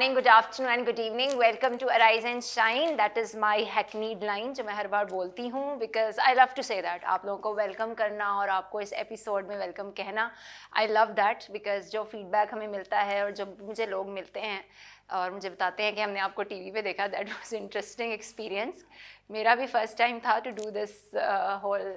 morning, good afternoon and good evening. Welcome to Arise and Shine. That is my hackneyed line जो मैं हर बार बोलती हूँ because I love to say that. आप लोगों को welcome करना और आपको इस एपिसोड में वेलकम कहना, I love that because जो फीडबैक हमें मिलता है और जब मुझे लोग मिलते हैं और मुझे बताते हैं कि हमने आपको टीवी पे देखा, that was interesting experience. मेरा भी फर्स्ट टाइम था to do this whole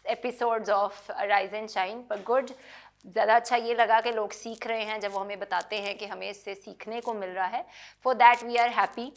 episodes of Arise and Shine, but good. ज़्यादा अच्छा ये लगा कि लोग सीख रहे हैं जब वो हमें बताते हैं कि हमें इससे सीखने को मिल रहा है. For that we are happy.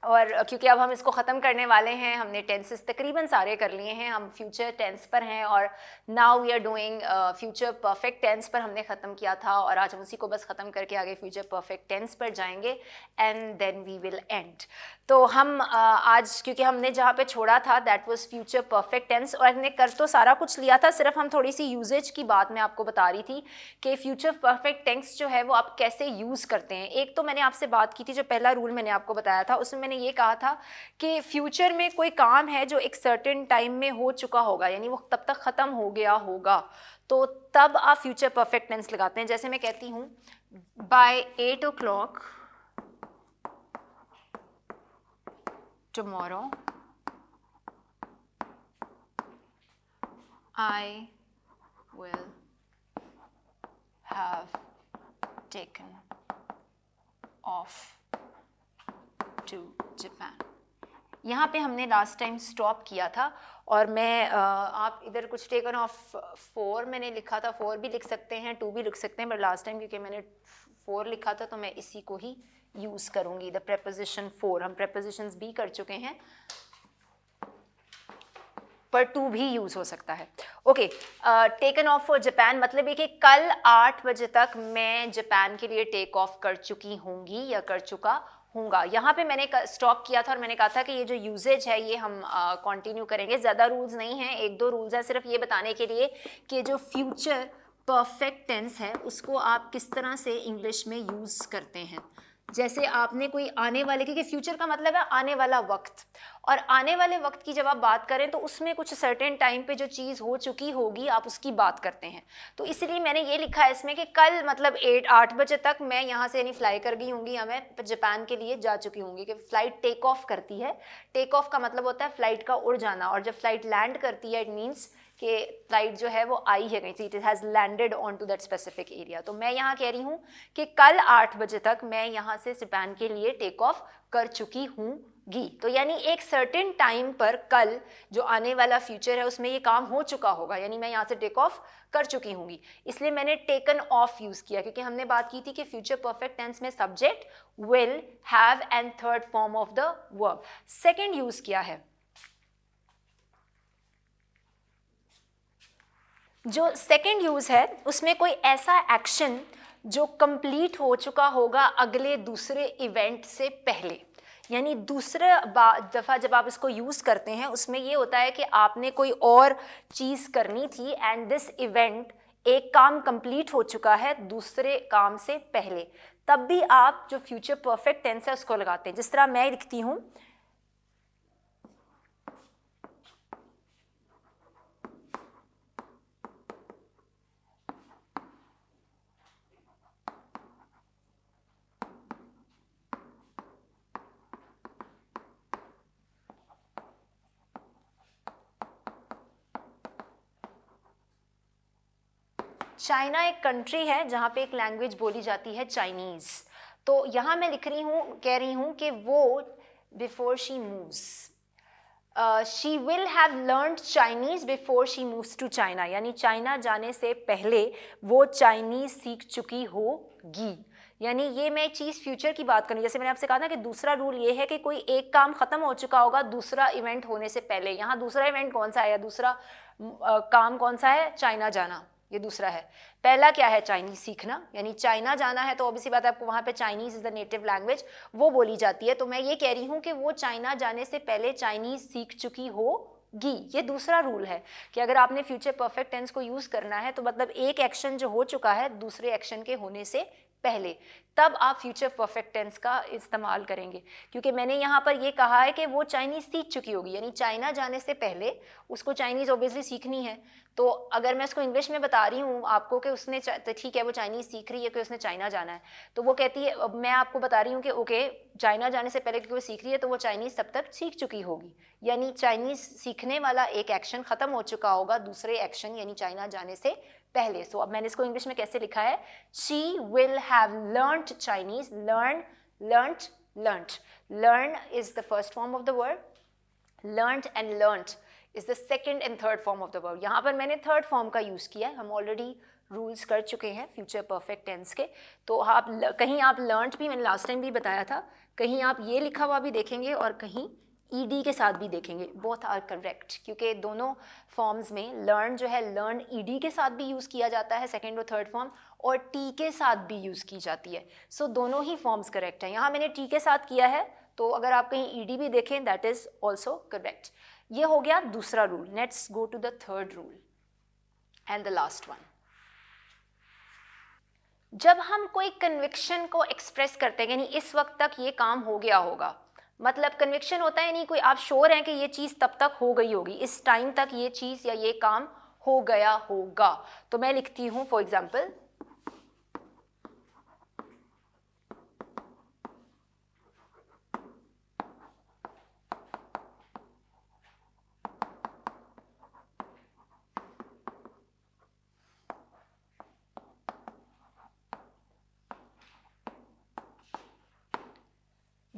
और क्योंकि अब हम इसको ख़त्म करने वाले हैं, हमने टेंसेस तकरीबन सारे कर लिए हैं, हम फ्यूचर टेंस पर हैं और now we are doing future perfect tense पर हमने ख़त्म किया था और आज हम उसी को बस ख़त्म करके आगे फ्यूचर परफेक्ट टेंस पर जाएंगे and then we will end. तो हम आज क्योंकि हमने जहाँ पे छोड़ा था that was future perfect tense और हमने कर तो सारा कुछ लिया था, सिर्फ हम थोड़ी सी यूजेज की बात मैं आपको बता रही थी कि फ्यूचर परफेक्ट टेंस जो है वो आप कैसे यूज़ करते हैं. एक तो मैंने आपसे बात की थी, जो पहला रूल मैंने आपको बताया था उसमें मैंने ये कहा था कि फ्यूचर में कोई काम है जो एक सर्टेन टाइम में हो चुका होगा, यानी वो तब तक ख़त्म हो गया होगा, तो तब आप फ्यूचर परफेक्ट टेंस लगाते हैं. जैसे मैं कहती हूँ bye 8 o'clock tomorrow I will have taken off to Japan. यहाँ पे हमने लास्ट टाइम स्टॉप किया था और मैं आप इधर कुछ टेकन ऑफ 4 मैंने लिखा था, 4 भी लिख सकते हैं, 2 भी लिख सकते हैं, बट लास्ट टाइम क्योंकि मैंने 4 लिखा था तो मैं इसी को ही यूज़ करूँगी, द प्रेपोजिशन 4. हम प्रेपोजिशंस भी कर चुके हैं पर 2 भी यूज़ हो सकता है. Okay, taken of for Japan मतलब है कि कल 8 बजे तक मैं जापान के लिए टेक ऑफ कर चुकी होंगी या कर चुका होगा. यहाँ पे मैंने स्टॉप किया था और मैंने कहा था कि ये जो यूजेज है ये हम कंटिन्यू करेंगे. ज़्यादा रूल्स नहीं हैं, 1-2 रूल्स हैं सिर्फ ये बताने के लिए कि जो फ्यूचर परफेक्ट टेंस है उसको आप किस तरह से इंग्लिश में यूज़ करते हैं. जैसे आपने कोई आने वाले, क्योंकि फ्यूचर का मतलब है आने वाला वक्त, और आने वाले वक्त की जब आप बात करें तो उसमें कुछ सर्टेन टाइम पे जो चीज़ हो चुकी होगी आप उसकी बात करते हैं. तो इसलिए मैंने ये लिखा है इसमें कि कल मतलब 8 बजे तक मैं यहाँ से यानी फ्लाई कर गई होंगी या मैं जापान के लिए जा चुकी होंगी. कि फ़्लाइट टेक ऑफ करती है, टेक ऑफ का मतलब होता है फ़्लाइट का उड़ जाना, और जब फ़्लाइट लैंड करती है इट मीन्स कि फ्लाइट जो है वो आई है कहीं से, it has landed on to that specific area. तो मैं यहाँ कह रही हूँ कि कल 8 बजे तक मैं यहाँ से जापान के लिए टेक ऑफ कर चुकी हूँगी. तो यानी एक सर्टेन टाइम पर कल जो आने वाला फ्यूचर है उसमें ये काम हो चुका होगा, यानी मैं यहाँ से टेक ऑफ कर चुकी होंगी. इसलिए मैंने टेकन ऑफ यूज़ किया क्योंकि हमने बात की थी कि फ्यूचर परफेक्ट टेंस में subject, will, have and third form of the verb. Second use किया है, जो सेकेंड यूज़ है उसमें कोई ऐसा एक्शन जो कंप्लीट हो चुका होगा अगले दूसरे इवेंट से पहले. यानी दूसरा दफ़ा जब आप इसको यूज़ करते हैं उसमें ये होता है कि आपने कोई और चीज़ करनी थी एंड दिस इवेंट, एक काम कंप्लीट हो चुका है दूसरे काम से पहले, तब भी आप जो फ्यूचर परफेक्ट टेंस है उसको लगाते हैं. जिस तरह मैं लिखती हूँ चाइना एक कंट्री है जहाँ पे एक लैंग्वेज बोली जाती है चाइनीज़. तो यहाँ मैं लिख रही हूँ, कह रही हूँ कि वो before she moves, she will have learned Chinese before she moves to China, यानी चाइना जाने से पहले वो चाइनीज़ सीख चुकी होगी. यानी ये मैं चीज़ फ्यूचर की बात करूँ. जैसे मैंने आपसे कहा ना कि दूसरा रूल ये है कि कोई एक काम ख़त्म हो चुका होगा दूसरा इवेंट होने से पहले. यहाँ दूसरा इवेंट कौन सा है या दूसरा काम कौन सा है? चाइना जाना, ये दूसरा है. पहला क्या है? चाइनीज़ सीखना, यानी चाइना जाना है तो ऑब्वियसली बात है आपको वहाँ पे Chinese is the native language, वो बोली जाती है. तो मैं ये कह रही हूँ कि वो चाइना जाने से पहले चाइनीज़ सीख चुकी होगी. ये दूसरा रूल है कि अगर आपने फ्यूचर परफेक्ट टेंस को यूज़ करना है तो मतलब एक एक्शन जो हो चुका है दूसरे एक्शन के होने से पहले, तब आप फ्यूचर परफेक्ट टेंस का इस्तेमाल करेंगे। क्योंकि मैंने यहाँ पर ये कहा है कि वो चाइनीज़ सीख चुकी होगी, यानी चाइना जाने से पहले उसको चाइनीज़ ऑब्वियसली सीखनी है। तो अगर मैं उसको इंग्लिश में बता रही हूँ आपको कि उसने तो ठीक है वो चाइनीज़ सीख रही है कि उसने चाइना जाना है, तो वो कहती है, अब मैं आपको बता रही हूँ कि ओके चाइना जाने से पहले क्योंकि वो सीख रही है तो वो चाइनीज़ तब तक सीख चुकी होगी, यानी चाइनीज़ सीखने वाला एक एक्शन ख़त्म हो चुका होगा दूसरे एक्शन यानी चाइना जाने से पहले। सो अब मैंने इसको इंग्लिश में कैसे लिखा है, she will have learned Chinese, learn, learned, learned, learn is the first form of the word, learned and learned is the second and third form of the word. यहाँ पर मैंने थर्ड फॉर्म का use किया है, हम already rules कर चुके हैं फ्यूचर परफेक्ट टेंस के। तो आप कहीं आप लर्नड भी, मैंने लास्ट टाइम भी बताया था, कहीं आप ये लिखा हुआ भी देखेंगे और कहीं ईडी के साथ भी देखेंगे, बोथ आर करेक्ट, क्योंकि दोनों फॉर्म्स में लर्न जो है लर्न ईडी के साथ भी यूज़ किया जाता है सेकेंड और थर्ड फॉर्म, और टी के साथ भी यूज़ की जाती है। सो दोनों ही फॉर्म्स करेक्ट हैं। यहाँ मैंने टी के साथ किया है, तो अगर आप कहीं ईडी भी देखें दैट इज़ ऑल्सो करेक्ट। ये हो गया दूसरा rule. Let's go to the third rule and the last one. जब हम कोई कन्विक्शन को एक्सप्रेस करते हैं, यानी इस वक्त तक ये काम हो गया होगा, मतलब कन्विक्शन होता है नहीं कोई, आप श्योर हैं कि ये चीज़ तब तक हो गई होगी, इस टाइम तक ये चीज़ या ये काम हो गया होगा। तो मैं लिखती हूँ for example,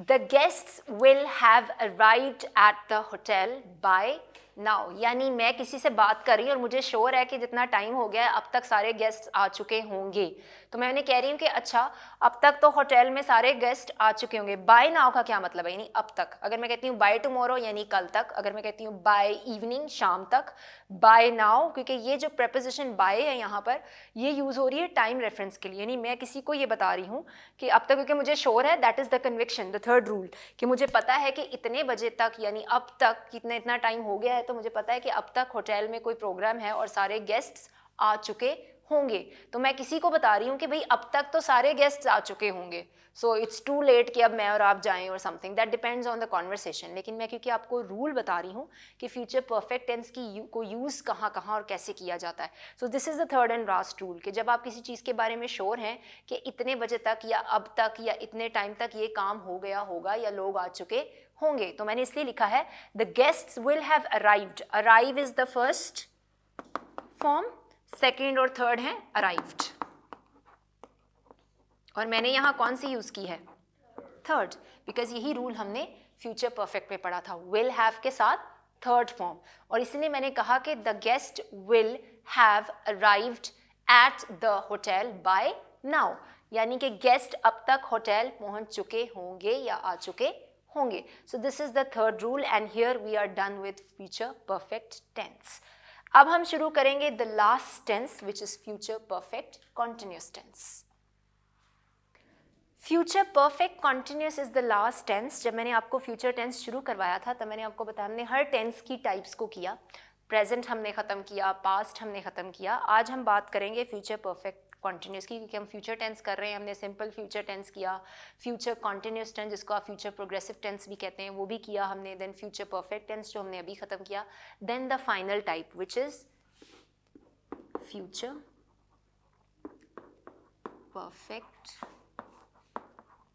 The guests will have arrived at the hotel by now। यानी मैं किसी से बात कर रही हूँ और मुझे श्योर है कि जितना टाइम हो गया है अब तक सारे गेस्ट आ चुके होंगे, तो मैं उन्हें कह रही हूँ कि अच्छा अब तक तो होटल में सारे गेस्ट आ चुके होंगे। बाय नाउ का क्या मतलब है, यानी अब तक। अगर मैं कहती हूँ बाय टुमारो यानी कल तक, अगर मैं कहती हूँ बाय इवनिंग शाम तक, बाय नाउ, क्योंकि ये जो प्रेपोजिशन बाय है यहाँ पर ये यूज़ हो रही है टाइम रेफरेंस के लिए, यानी मैं किसी को ये बता रही हूँ कि अब तक, क्योंकि मुझे श्योर है, that is the conviction, the third rule, कि मुझे पता है कि इतने बजे तक यानी अब तक कितना इतना टाइम हो गया है, तो मुझे पता है कि अब तक होटल में कोई प्रोग्राम है और सारे गेस्ट्स आ चुके होंगे। तो मैं किसी को बता रही हूँ कि भाई अब तक तो सारे गेस्ट्स आ चुके होंगे, सो इट्स टू लेट कि अब मैं और आप जाएं और something, that depends on the conversation. लेकिन मैं क्योंकि आपको रूल बता रही हूँ कि फ्यूचर परफेक्ट टेंस को यूज़ कहाँ कहाँ और कैसे किया जाता है। So this is the third and last rule, कि जब आप किसी चीज़ के बारे में श्योर हैं कि इतने बजे तक या अब तक या इतने टाइम तक ये काम हो गया होगा या लोग आ चुके होंगे, तो मैंने इसलिए लिखा है the guests will have arrived. Arrive is the first form, second और थर्ड है अराइव्ड, और मैंने यहाँ कौन सी यूज़ की है, थर्ड, बिकॉज यही रूल हमने फ्यूचर परफेक्ट में पढ़ा था, विल हैव के साथ थर्ड फॉर्म। और इसलिए मैंने कहा कि the guest will have arrived at the hotel by now, यानी कि गेस्ट अब तक होटल पहुंच चुके होंगे या आ चुके होंगे। So this is the third rule and here we are done with future perfect tense. अब हम शुरू करेंगे the last tense which is future perfect continuous tense. Future perfect continuous is the last tense. जब मैंने आपको future tense शुरू करवाया था तब मैंने आपको बताया, हमने हर टेंस की टाइप्स को किया, प्रेजेंट हमने ख़त्म किया, पास्ट हमने ख़त्म किया। आज हम बात करेंगे फ्यूचर परफेक्ट कॉन्टिन्यूस की, क्योंकि हम फ्यूचर टेंस कर रहे हैं। हमने सिंपल फ्यूचर टेंस किया, फ्यूचर कॉन्टिन्यूस टेंस जिसको आप फ्यूचर प्रोग्रेसिव टेंस भी कहते हैं वो भी किया हमने, देन फ्यूचर परफेक्ट टेंस जो हमने अभी ख़त्म किया, then the final type which is future perfect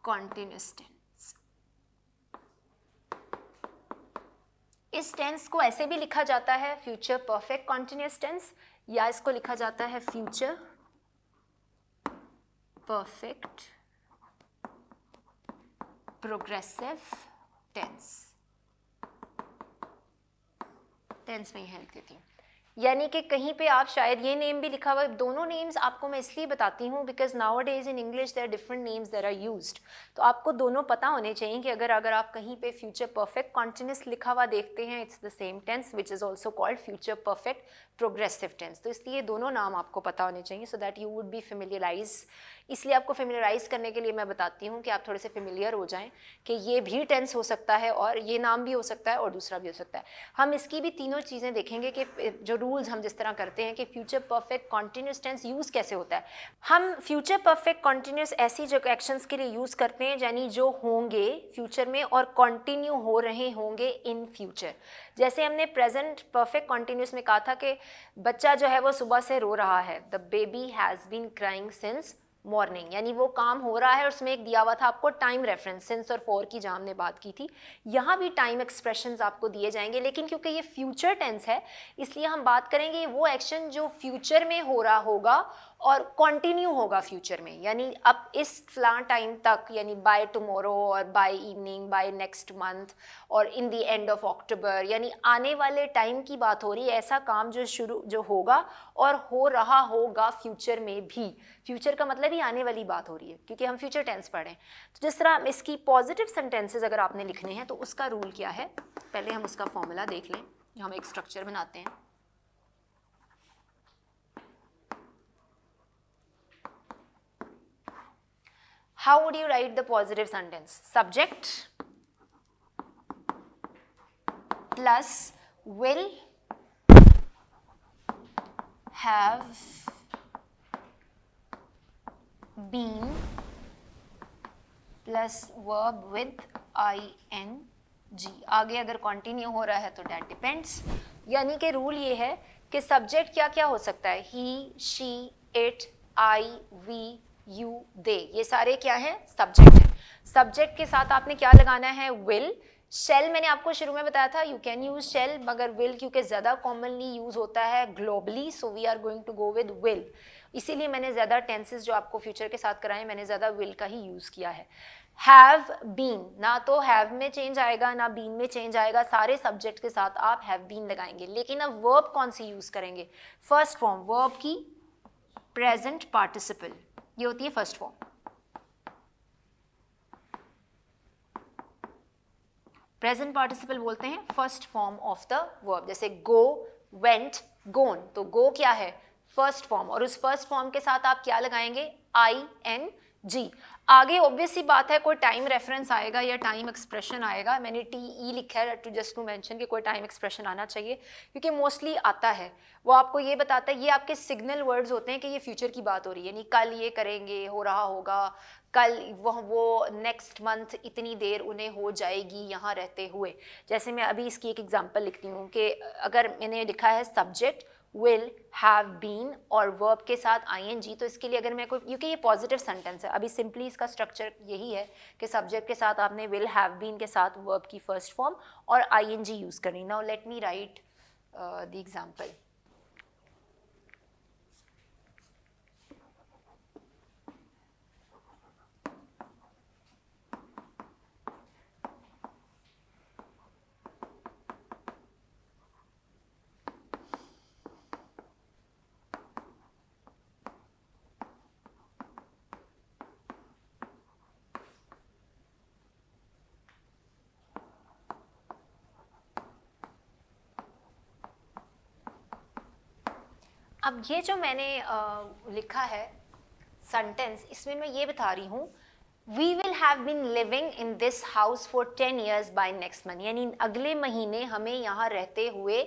continuous tense. इस टेंस को ऐसे भी लिखा जाता है फ्यूचर परफेक्ट कॉन्टिन्यूस टेंस, या इसको लिखा जाता है future perfect progressive tense. Tense में ही हेल्प देती हूँ, यानी कि कहीं पे आप शायद ये नेम भी लिखा हुआ है। दोनों नेम्स आपको मैं इसलिए बताती हूँ because nowadays in English there are different names that are used, तो आपको दोनों पता होने चाहिए कि अगर आप कहीं पे फ्यूचर परफेक्ट कॉन्टिन्यूस लिखा हुआ देखते हैं, it's the same tense which is also called future perfect progressive tense. तो इसलिए दोनों नाम आपको पता होने चाहिए so that you would be familiarize. इसलिए आपको फेमिलियराइज करने के लिए मैं बताती हूँ कि आप थोड़े से फेमिलियर हो जाएं कि ये भी टेंस हो सकता है और ये नाम भी हो सकता है और दूसरा भी हो सकता है। हम इसकी भी तीनों चीज़ें देखेंगे कि जो रूल्स हम जिस तरह करते हैं कि future perfect continuous tense use कैसे होता है। हम फ्यूचर परफेक्ट कॉन्टिन्यूस ऐसी जो एक्शंस के लिए यूज़ करते हैं यानी जो होंगे फ्यूचर में और कंटिन्यू हो रहे होंगे इन फ्यूचर। जैसे हमने प्रेजेंट परफेक्ट कॉन्टिन्यूस में कहा था कि बच्चा जो है वो सुबह से रो रहा है, the baby has been crying since morning, यानी वो काम हो रहा है और उसमें एक दिया हुआ था आपको टाइम रेफरेंस, सिंस और फॉर की जहाँ हमने बात की थी। यहाँ भी टाइम एक्सप्रेशंस आपको दिए जाएंगे, लेकिन क्योंकि ये फ्यूचर टेंस है इसलिए हम बात करेंगे वो एक्शन जो फ्यूचर में हो रहा होगा और कंटिन्यू होगा फ्यूचर में, यानी अब इस फ्लां टाइम तक, यानी बाय टुमारो और by evening, by next month और in the end of October, यानी आने वाले टाइम की बात हो रही है। ऐसा काम जो होगा और हो रहा होगा फ्यूचर में भी। फ्यूचर का मतलब ही आने वाली बात हो रही है क्योंकि हम फ्यूचर टेंस पढ़ रहे हैं। तो जिस तरह इसकी पॉजिटिव सेंटेंसेस अगर आपने लिखने हैं तो उसका रूल क्या है, पहले हम उसका फॉर्मूला देख लें। हम एक स्ट्रक्चर बनाते हैं। How would you write the positive sentence? Subject plus will have been plus verb with ing। आगे अगर कंटिन्यू हो रहा है तो that depends। यानी कि रूल ये है कि सब्जेक्ट क्या क्या हो सकता है, he, she, it, I, we, you, they, ये सारे क्या हैं, सब्जेक्ट है। सब्जेक्ट के साथ आपने क्या लगाना है, विल। शेल मैंने आपको शुरू में बताया था, यू कैन यूज शेल, मगर विल क्योंकि ज़्यादा कॉमनली यूज होता है globally, so we are going to go with will. इसीलिए मैंने ज़्यादा टेंसेस जो आपको फ्यूचर के साथ कराए मैंने ज़्यादा विल का ही यूज़ किया है। हैव बीन, ना तो हैव में चेंज आएगा ना बीन में चेंज आएगा, सारे सब्जेक्ट के साथ आप हैव बीन लगाएंगे। लेकिन अब वर्ब कौन सी यूज़ करेंगे, फर्स्ट फॉर्म वर्ब की प्रेजेंट पार्टिसिपल, ये होती है फर्स्ट फॉर्म। प्रेजेंट पार्टिसिपल बोलते हैं first form of the verb, जैसे गो, वेंट, गोन। तो गो क्या है, फर्स्ट फॉर्म, और उस फर्स्ट फॉर्म के साथ आप क्या लगाएंगे, ing। आगे ऑब्वियस सी बात है कोई टाइम रेफरेंस आएगा या टाइम एक्सप्रेशन आएगा। मैंने टी लिखा है टू मेंशन कि कोई टाइम एक्सप्रेशन आना चाहिए क्योंकि मोस्टली आता है। वो आपको ये बताता है, ये आपके सिग्नल वर्ड्स होते हैं कि ये फ्यूचर की बात हो रही है, यानी कल ये करेंगे, हो रहा होगा, कल वो नेक्स्ट मंथ इतनी देर उन्हें हो जाएगी यहाँ रहते हुए। जैसे मैं अभी इसकी एक एग्जांपल लिखती हूँ कि अगर मैंने लिखा है सब्जेक्ट will have been और verb के साथ ing, तो इसके लिए अगर मैं कोई, क्योंकि ये पॉजिटिव सेंटेंस है, अभी सिंपली इसका स्ट्रक्चर यही है कि सब्जेक्ट के साथ आपने will have been के साथ verb की फर्स्ट फॉर्म और ing यूज़ करनी। Now let me right the example. अब ये जो मैंने लिखा है सेंटेंस, इसमें मैं ये बता रही हूँ we will have been living in this house for 10 years by next month, यानी अगले महीने हमें यहाँ रहते हुए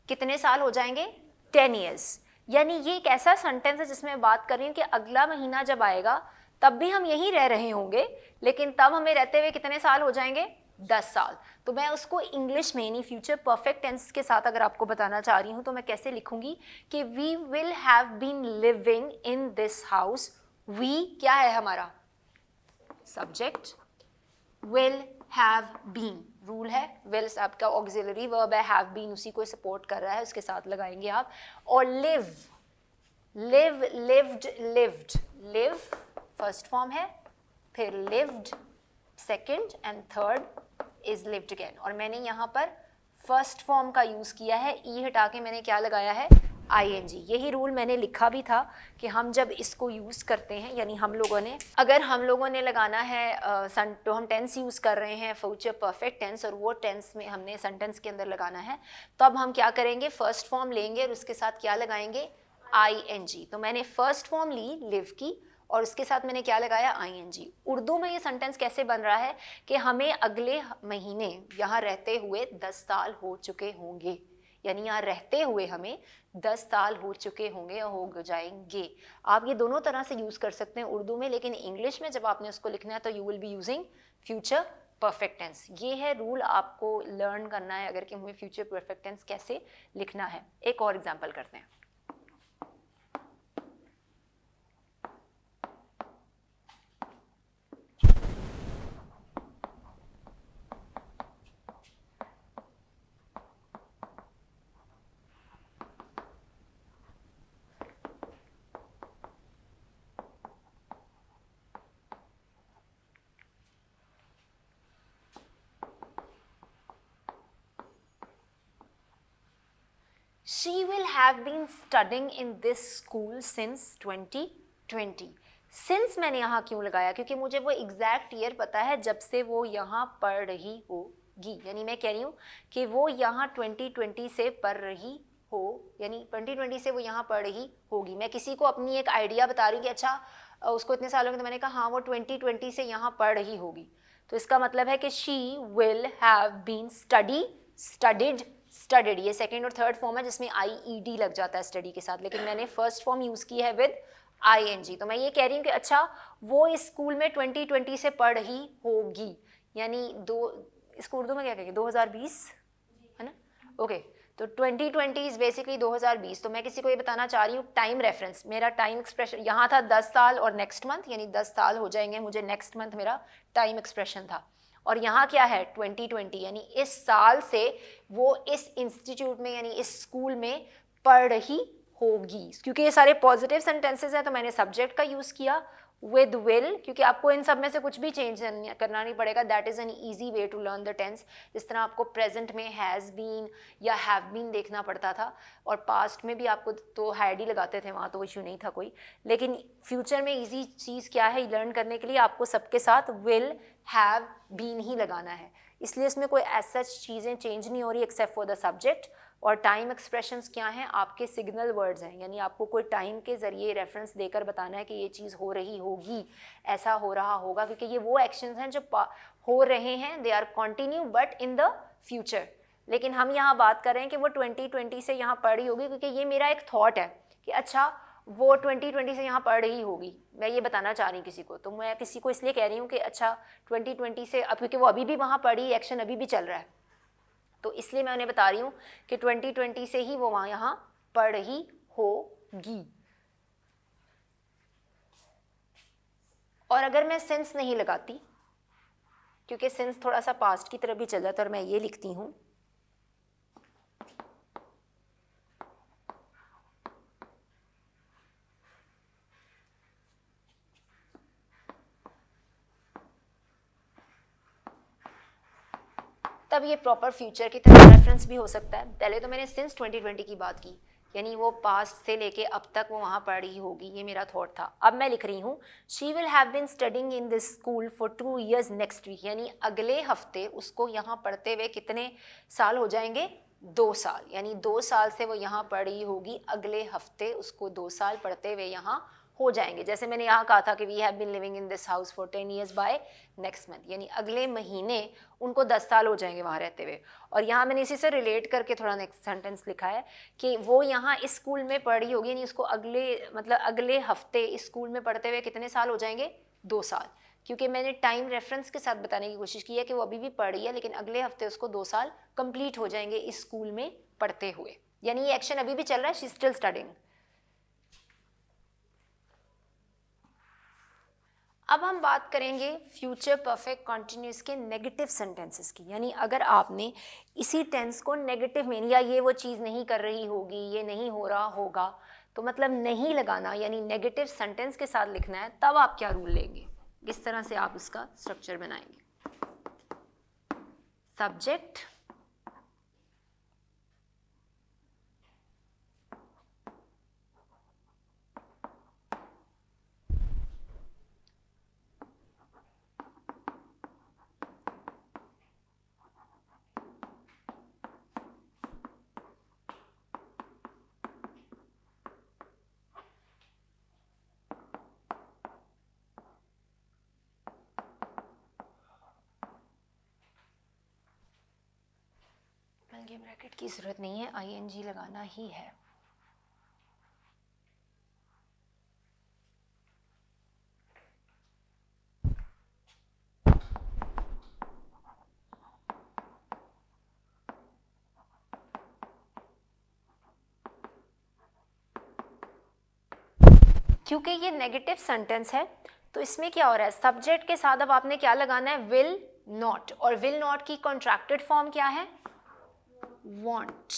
कितने साल हो जाएंगे, 10 years। यानी ये एक ऐसा सेंटेंस है जिसमें बात कर रही हूँ कि अगला महीना जब आएगा तब भी हम यहीं रह रहे होंगे, लेकिन तब हमें रहते हुए कितने साल हो जाएंगे, 10 साल। तो मैं उसको इंग्लिश में यानी फ्यूचर परफेक्ट टेंस के साथ अगर आपको बताना चाह रही हूँ तो मैं कैसे लिखूंगी कि we will have been living in this house. We क्या है हमारा, subject, will have been rule है, विल आपका ऑक्सिलरी वर्ब है, हैव बीन उसी को सपोर्ट कर रहा है, उसके साथ लगाएंगे आप। और live, live, lived, lived, live first form है, फिर lived second and third is lived again. और मैंने यहाँ पर फर्स्ट फॉर्म का यूज़ किया है, ई हटा के मैंने क्या लगाया है, ing। यही रूल मैंने लिखा भी था कि हम जब इसको यूज़ करते हैं, यानी हम लोगों ने, अगर हम लोगों ने लगाना है तो हम टेंस यूज़ कर रहे हैं फ्यूचर परफेक्ट टेंस और वो टेंस में हमने सेंटेंस के अंदर लगाना है, तो अब हम क्या करेंगे, फर्स्ट फॉर्म लेंगे और उसके साथ क्या लगाएंगे, ing। तो मैंने फर्स्ट फॉर्म ली लिव की और उसके साथ मैंने क्या लगाया, ing। उर्दू में ये सेंटेंस कैसे बन रहा है कि हमें अगले महीने यहाँ रहते हुए 10 साल हो चुके होंगे, यानी यहाँ रहते हुए हमें 10 साल हो चुके होंगे या हो जाएंगे। आप ये दोनों तरह से यूज़ कर सकते हैं उर्दू में, लेकिन इंग्लिश में जब आपने उसको लिखना है तो you will be using future perfect tense. ये है रूल, आपको लर्न करना है अगर कि हमें फ्यूचर परफेक्ट टेंस कैसे लिखना है। एक और एग्जाम्पल करते हैं। She will have been studying in this school since 2020। since मैंने यहाँ क्यों लगाया, क्योंकि मुझे वो एग्जैक्ट ईयर पता है जब से वो यहाँ पढ़ रही होगी। यानी मैं कह रही हूँ कि वो यहाँ 2020 से पढ़ रही हो, यानी 2020 से वो यहाँ पढ़ रही होगी। मैं किसी को अपनी एक आइडिया बता रही हूँ कि अच्छा उसको इतने साल हो गए, तो मैंने कहा हाँ वो 2020 से यहाँ पढ़ रही होगी। तो इसका मतलब है कि she will have been studied। ये सेकेंड और थर्ड फॉर्म है जिसमें IED लग जाता है स्टडी के साथ, लेकिन मैंने फर्स्ट फॉर्म यूज़ की है विद ING। तो मैं ये कह रही हूँ कि अच्छा वो इस स्कूल में 2020 से पढ़ रही होगी, यानी इसको उर्दू में क्या कहेंगे, 2020 है ना। ओके, तो 2020 इज बेसिकली 2020। तो मैं किसी को ये बताना चाह रही हूँ टाइम रेफरेंस, मेरा टाइम एक्सप्रेशन यहाँ था 10 साल और नेक्स्ट मंथ, यानी 10 साल हो जाएंगे मुझे नेक्स्ट मंथ, मेरा टाइम एक्सप्रेशन था। और यहाँ क्या है 2020, यानी इस साल से वो इस इंस्टीट्यूट में यानी इस स्कूल में पढ़ रही होगी। क्योंकि ये सारे पॉजिटिव सेंटेंसेस हैं तो मैंने सब्जेक्ट का यूज़ किया विद विल, क्योंकि आपको इन सब में से कुछ भी चेंज करना नहीं पड़ेगा। That is an easy way to learn the tense. जिस तरह आपको प्रेजेंट में हैज़ बीन या हैव बीन देखना पड़ता था, और पास्ट में भी आपको तो हैड ही लगाते थे, वहाँ तो इशू नहीं था कोई। लेकिन फ्यूचर में ईजी चीज़ क्या है लर्न करने के लिए, आपको सबके साथ विल हैव बीन ही लगाना है। इसलिए इसमें कोई ऐसा चीज़ें चेंज नहीं हो रही एक्सेप्ट फॉर द सब्जेक्ट। और टाइम एक्सप्रेशंस क्या हैं, आपके सिग्नल वर्ड्स हैं, यानी आपको कोई टाइम के ज़रिए रेफरेंस देकर बताना है कि ये चीज़ हो रही होगी, ऐसा हो रहा होगा, क्योंकि ये वो एक्शंस हैं जो हो रहे हैं, they are continue but in the future. लेकिन हम यहाँ बात कर रहे हैं कि वो 2020 से यहाँ पढ़ रही होगी, क्योंकि ये मेरा एक थॉट है कि अच्छा वो 2020 से यहाँ पढ़ रही होगी, मैं ये बताना चाह रही हूँ किसी को। तो मैं किसी को इसलिए कह रही हूँ कि अच्छा 2020 से, अब क्योंकि वो अभी भी वहाँ पढ़ी, एक्शन अभी भी चल रहा है, तो इसलिए मैं उन्हें बता रही हूँ कि 2020 से ही वो वहाँ यहाँ पढ़ रही होगी। और अगर मैं सिंस नहीं लगाती, क्योंकि सिंस थोड़ा सा पास्ट की तरफ भी चल जाता है, और मैं ये लिखती हूँ तब ये प्रॉपर फ्यूचर की तरफ रेफरेंस भी हो सकता है। पहले तो मैंने सिंस 2020 की बात की, यानी वो पास्ट से लेके अब तक वो वहाँ पढ़ रही होगी, ये मेरा थॉट था। अब मैं लिख रही हूँ she will have been studying in this school for 2 years next week, यानी अगले हफ्ते उसको यहाँ पढ़ते हुए कितने साल हो जाएंगे, 2 साल। यानी 2 साल से वो यहाँ पढ़ रही होगी, अगले हफ्ते उसको 2 साल पढ़ते हुए यहाँ हो जाएंगे। जैसे मैंने यहाँ कहा था कि we have been living in this house for 10 years by next month, यानी अगले महीने उनको 10 साल हो जाएंगे वहाँ रहते हुए। और यहाँ मैंने इसी से रिलेट करके थोड़ा नेक्स्ट सेंटेंस लिखा है कि वो यहाँ इस स्कूल में पढ़ रही होगी, यानी उसको अगले हफ्ते इस स्कूल में पढ़ते हुए कितने साल हो जाएंगे, 2 साल। क्योंकि मैंने टाइम रेफरेंस के साथ बताने की कोशिश की है कि वो अभी भी पढ़ रही है, लेकिन अगले हफ्ते उसको 2 साल कंप्लीट हो जाएंगे इस स्कूल में पढ़ते हुए, यानी ये एक्शन अभी भी चल रहा है, शी इज स्टिल स्टडिंग। अब हम बात करेंगे फ्यूचर परफेक्ट कॉन्टिन्यूस के नेगेटिव सेंटेंसेस की। यानी अगर आपने इसी टेंस को नेगेटिव में, या ये वो चीज़ नहीं कर रही होगी, ये नहीं हो रहा होगा, तो मतलब नहीं लगाना, यानी नेगेटिव सेंटेंस के साथ लिखना है, तब आप क्या रूल लेंगे, किस तरह से आप उसका स्ट्रक्चर बनाएंगे। सब्जेक्ट, आगे ब्रैकेट की ज़रूरत नहीं है, ing लगाना ही है। क्योंकि ये नेगेटिव सेंटेंस है तो इसमें क्या हो रहा है, सब्जेक्ट के साथ अब आपने क्या लगाना है, विल नॉट, और विल नॉट की कॉन्ट्रैक्टेड फॉर्म क्या है, वांट।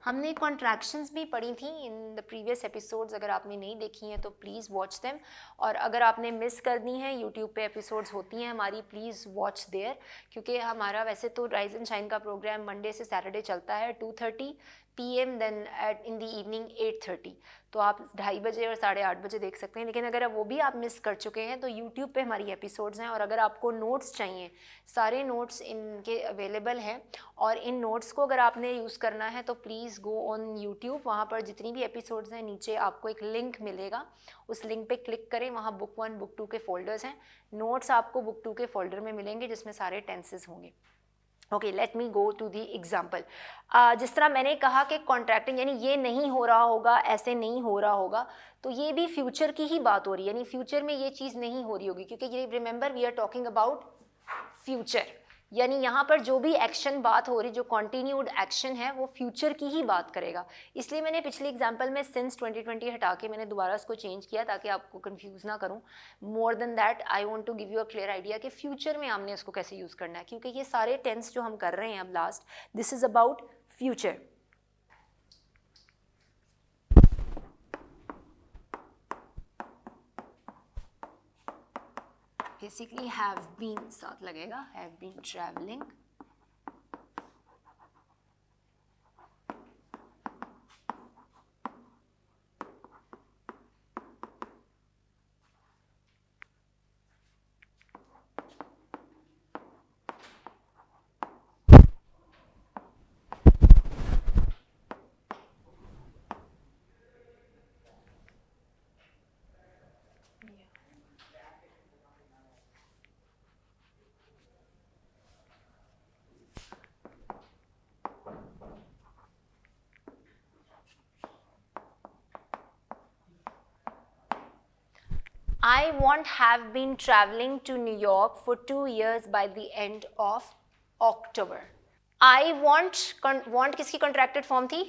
हमने कॉन्ट्रैक्शंस भी पढ़ी थी इन द प्रीवियस एपिसोड्स, अगर आपने नहीं देखी हैं तो प्लीज़ वॉच देम, और अगर आपने मिस कर दी हैं, यूट्यूब पे एपिसोड्स होती हैं हमारी, प्लीज़ वॉच देयर, क्योंकि हमारा वैसे तो राइज एंड शाइन का प्रोग्राम मंडे से सैटरडे चलता है 2:30 PM, then at in the evening 8:30, तो आप 2:30 बजे और 8:30 बजे देख सकते हैं। लेकिन अगर वो भी आप मिस कर चुके हैं तो यूट्यूब पे हमारी एपिसोड्स हैं, और अगर आपको नोट्स चाहिए, सारे नोट्स इनके अवेलेबल हैं, और इन नोट्स को अगर आपने यूज़ करना है तो प्लीज़ गो ऑन यूट्यूब, वहाँ पर जितनी भी एपिसोड्स हैं नीचे आपको एक लिंक मिलेगा, उस लिंक पे क्लिक करें, वहाँ बुक 1 बुक 2 के फोल्डर्स हैं, नोट्स आपको बुक 2 के फोल्डर में मिलेंगे जिसमें सारे टेंसेस होंगे। Okay, let me go to the example. जिस तरह मैंने कहा कि कॉन्ट्रैक्टिंग यानी ये नहीं हो रहा होगा, ऐसे नहीं हो रहा होगा, तो ये भी फ्यूचर की ही बात हो रही है, यानी फ्यूचर में ये चीज़ नहीं हो रही होगी, क्योंकि ये remember we are talking about future, यानी यहाँ पर जो भी एक्शन बात हो रही, जो कॉन्टिन्यूड एक्शन है वो फ्यूचर की ही बात करेगा। इसलिए मैंने पिछले एग्जाम्पल में सिंस 2020 हटा के मैंने दोबारा उसको चेंज किया ताकि आपको कंफ्यूज ना करूँ। More than that I want to give you a clear idea कि फ्यूचर में हमने उसको कैसे यूज़ करना है, क्योंकि ये सारे टेंस जो हम कर रहे हैं अब last, this is about future. Basically have been साथ लगेगा, have been travelling, I won't have been traveling to New York for 2 years by the end of October. I want किसकी कॉन्ट्रैक्टेड फॉर्म थी,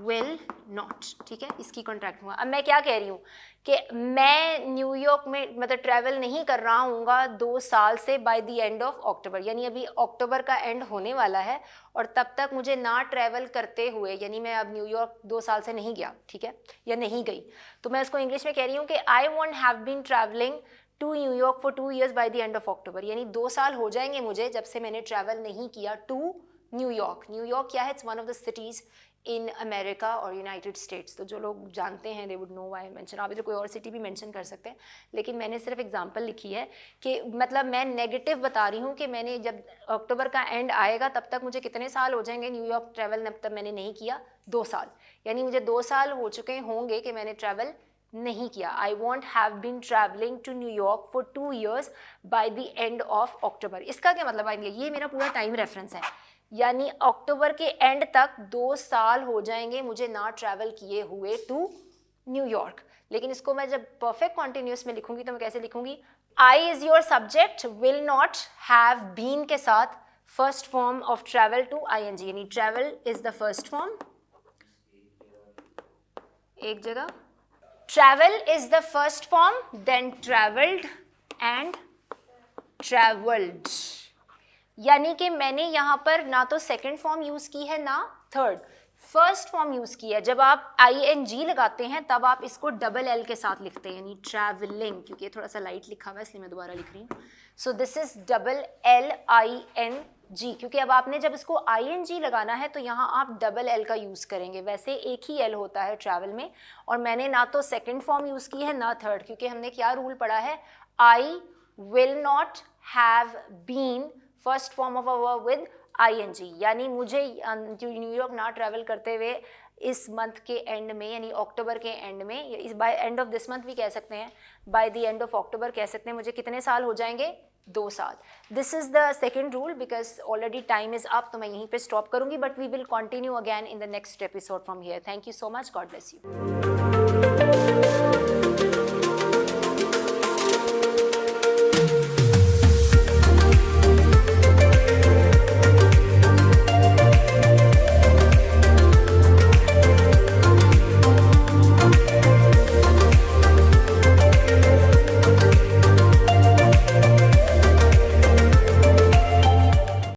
will not, ठीक है, इसकी contract हुआ। अब मैं क्या कह रही हूँ कि मैं न्यूयॉर्क में मतलब ट्रैवल नहीं कर रहा हूँगा 2 साल से bye the end of October, यानी अभी अक्टूबर का एंड होने वाला है और तब तक मुझे ना ट्रैवल करते हुए, यानी मैं अब न्यूयॉर्क 2 साल से नहीं गया, ठीक है, या नहीं गई, तो मैं इसको इंग्लिश में कह रही हूँ कि I won't have been travelling to New York for 2 years by the end of October, यानी 2 साल हो जाएंगे मुझे जब से मैंने ट्रैवल नहीं किया टू न्यूयॉर्क। न्यूयॉर्क क्या है, it's one of the cities in America और यूनाइटेड स्टेट्स, तो जो लोग जानते हैं they would know why mention, आप इधर कोई और सिटी भी मेंशन कर सकते हैं, लेकिन मैंने सिर्फ एग्जांपल लिखी है कि मतलब मैं नेगेटिव बता रही हूँ कि मैंने जब अक्टूबर का एंड आएगा तब तक मुझे कितने साल हो जाएंगे न्यूयॉर्क ट्रैवल, तब तक मैंने नहीं किया 2 साल, यानी मुझे 2 साल हो चुके होंगे कि मैंने ट्रैवल नहीं किया। I won't have been travelling to New York for 2 years by the end of October. इसका क्या मतलब आएंगे, ये मेरा पूरा टाइम रेफरेंस है, यानी अक्टूबर के एंड तक 2 साल हो जाएंगे मुझे ना ट्रैवल किए हुए टू न्यूयॉर्क। लेकिन इसको मैं जब परफेक्ट कॉन्टिन्यूस में लिखूंगी तो मैं कैसे लिखूंगी, I is your subject, will not have been के साथ first form of travel to ING, यानी travel is the first form, एक जगह travel is the first form, then travelled and travelled, यानी कि मैंने यहाँ पर ना तो सेकंड फॉर्म यूज़ की है ना थर्ड, फर्स्ट फॉर्म यूज़ की है। जब आप ING लगाते हैं तब आप इसको डबल L के साथ लिखते हैं, यानी ट्रैवलिंग, क्योंकि ये थोड़ा सा लाइट लिखा हुआ है इसलिए मैं दोबारा लिख रही हूँ। सो दिस इज डबल LING, क्योंकि अब आपने जब इसको ING लगाना है तो यहाँ आप डबल L का यूज़ करेंगे, वैसे एक ही L होता है ट्रैवल में, और मैंने ना तो सेकेंड फॉर्म यूज़ की है ना थर्ड, क्योंकि हमने क्या रूल पढ़ा है, I will not have been first form of a verb with ING, यानी मुझे न्यूयॉर्क ना ट्रैवल करते हुए इस मंथ के एंड में, यानी अक्टूबर के एंड में, इस by end of this month भी कह सकते हैं, by the end of October कह सकते हैं, मुझे कितने साल हो जाएंगे, 2 साल. This is the second rule because already time is up, तो मैं यहीं पे stop करूँगी, but we will continue again in the next episode from here. Thank you so much. God bless you.